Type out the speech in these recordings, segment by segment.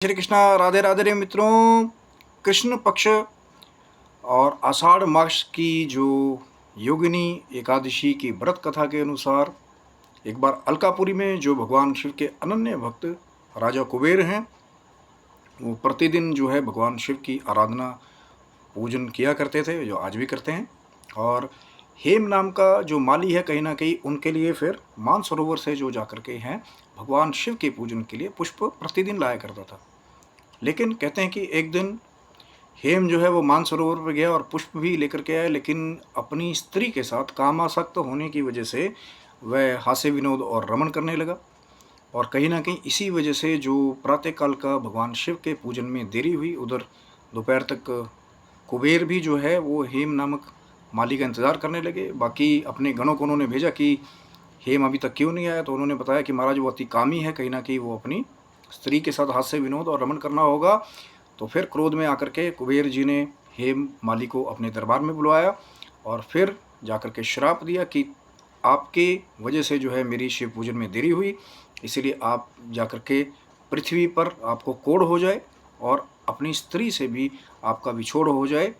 श्री कृष्णा, राधे राधे रे मित्रों। कृष्ण पक्ष और आषाढ़ मास की जो योगिनी एकादशी की व्रत कथा के अनुसार एक बार अलकापुरी में जो भगवान शिव के अनन्य भक्त राजा कुबेर हैं, वो प्रतिदिन जो है भगवान शिव की आराधना पूजन किया करते थे, जो आज भी करते हैं। और हेम नाम का जो माली है, कहीं ना कहीं उनके लिए फिर मानसरोवर से जो जाकर के हैं भगवान शिव के पूजन के लिए पुष्प प्रतिदिन लाया करता था। लेकिन कहते हैं कि एक दिन हेम जो है वो मानसरोवर पर गया और पुष्प भी लेकर के आया, लेकिन अपनी स्त्री के साथ कामासक्त होने की वजह से वह हास्य विनोद और रमण करने लगा। और कहीं ना कहीं इसी वजह से जो प्रातःकाल का भगवान शिव के पूजन में देरी हुई, उधर दोपहर तक कुबेर भी जो है वो हेम नामक माली का इंतज़ार करने लगे। बाकी अपने गणों को उन्होंने भेजा कि हेम अभी तक क्यों नहीं आया, तो उन्होंने बताया कि महाराज वो अति कामी है, कहीं ना कहीं वो अपनी स्त्री के साथ हास्य विनोद और रमण करना होगा। तो फिर क्रोध में आकर के कुबेर जी ने हेम माली को अपने दरबार में बुलवाया और फिर जाकर के श्राप दिया कि आपके वजह से जो है मेरी शिव पूजन में देरी हुई, इसीलिए आप जाकर के पृथ्वी पर आपको कोढ़ हो जाए और अपनी स्त्री से भी आपका विछोड़ हो जाए।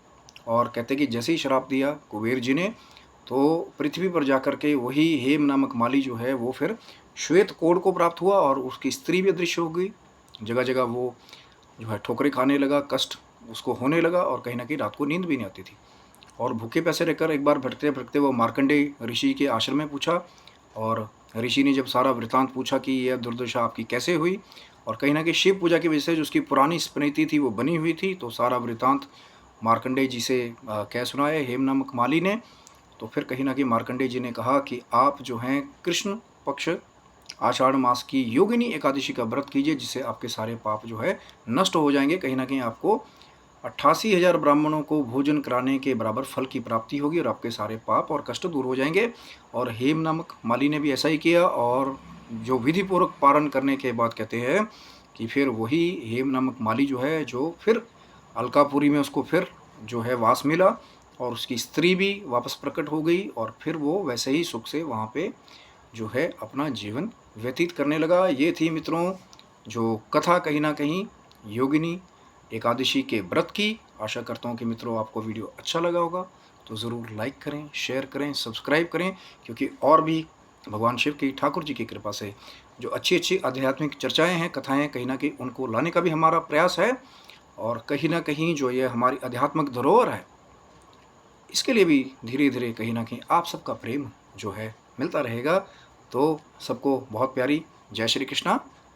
और कहते कि जैसे ही श्राप दिया कुबेर जी ने, तो पृथ्वी पर जाकर के वही हेम नामक माली जो है वो फिर श्वेत कोढ़ को प्राप्त हुआ और उसकी स्त्री भी अदृश्य हो गई। जगह जगह वो जो है ठोकरें खाने लगा, कष्ट उसको होने लगा और कहीं ना कहीं रात को नींद भी नहीं आती थी। और भूखे प्यासे रहकर एक बार भटकते भटकते वो मार्कंडेय ऋषि के आश्रम में पूछा, और ऋषि ने जब सारा वृतांत पूछा कि यह दुर्दशा आपकी कैसे हुई, और कहीं ना कहीं शिव पूजा की वजह से जो उसकी पुरानी स्मृति थी वो बनी हुई थी, तो सारा वृतांत मार्कंडेय जी से कह सुनाया हेम नामक माली ने। तो फिर कहीं ना कहीं मार्कंडेय जी ने कहा कि आप जो हैं कृष्ण पक्ष आषाढ़ मास की योगिनी एकादशी का व्रत कीजिए, जिससे आपके सारे पाप जो है नष्ट हो जाएंगे। कहीं ना कहीं आपको 88,000 ब्राह्मणों को भोजन कराने के बराबर फल की प्राप्ति होगी और आपके सारे पाप और कष्ट दूर हो जाएंगे। और हेम नामक माली ने भी ऐसा ही किया, और जो विधि पूर्वक पारण करने के बाद कहते हैं कि फिर वही हेम नामक माली जो है, जो फिर अलकापुरी में उसको फिर जो है वास मिला और उसकी स्त्री भी वापस प्रकट हो गई, और फिर वो वैसे ही सुख से वहाँ पे जो है अपना जीवन व्यतीत करने लगा। ये थी मित्रों जो कथा कहीं ना कहीं योगिनी एकादशी के व्रत की। आशा करता हूँ कि मित्रों आपको वीडियो अच्छा लगा होगा, तो ज़रूर लाइक करें, शेयर करें, सब्सक्राइब करें, क्योंकि और भी भगवान शिव की, ठाकुर जी की कृपा से जो अच्छी अच्छी आध्यात्मिक चर्चाएं हैं, कथाएं हैं, कहीं ना कहीं उनको लाने का भी हमारा प्रयास है। और कहीं ना कहीं जो ये हमारी आध्यात्मिक धरोहर है, इसके लिए भी धीरे धीरे कहीं ना कहीं आप सबका प्रेम जो है मिलता रहेगा। तो सबको बहुत प्यारी जय श्री कृष्णा,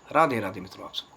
राधे राधे मित्रों आप सब।